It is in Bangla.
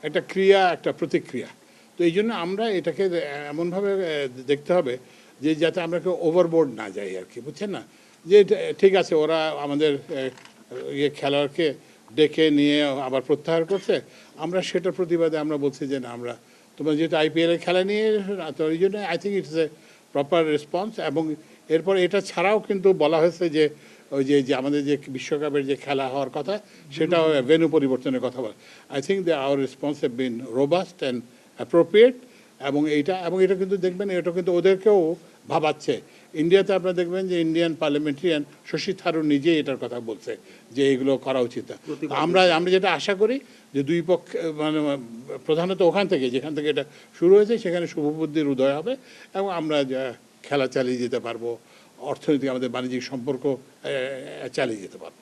একটা ক্রিয়া, একটা প্রতিক্রিয়া। তো এই জন্য আমরা এটাকে এমনভাবে দেখতে হবে যে যাতে আমরা কেউ ওভারবোর্ড না যাই আর কি, বুঝছেন না? যে ঠিক আছে ওরা আমাদের খেলোয়াড়কে ডেকে নিয়ে আবার প্রত্যাহার করছে, আমরা সেটার প্রতিবাদে আমরা বলছি যে না, আমরা তোমরা যেহেতু আইপিএলের খেলা নিয়ে, তো এই জন্য I think it's a proper response. এবং এরপর এটা ছাড়াও কিন্তু বলা হয়েছে যে ওই যে আমাদের যে বিশ্বকাপের যে খেলা হওয়ার কথা, সেটাও ভেন্যু পরিবর্তনের কথা বলে। I think the our response have been robust and appropriate. এবং এটা কিন্তু দেখবেন, এটা কিন্তু ওদেরকেও ভাবাচ্ছে। ইন্ডিয়াতে আপনারা দেখবেন যে ইন্ডিয়ান পার্লামেন্টারিয়ান শশী থারুর নিজেই এটার কথা বলছে যে এগুলো করা উচিত। আমরা যেটা আশা করি যে দুই পক্ষ মানে প্রধানত ওখান থেকে, যেখান থেকে এটা শুরু হয়েছে, সেখানে শুভবুদ্ধির উদয় হবে এবং আমরা খেলা চালিয়ে যেতে পারবো, অর্থনৈতিক আমাদের বাণিজ্যিক সম্পর্ক চালিয়ে যেতে পারবো।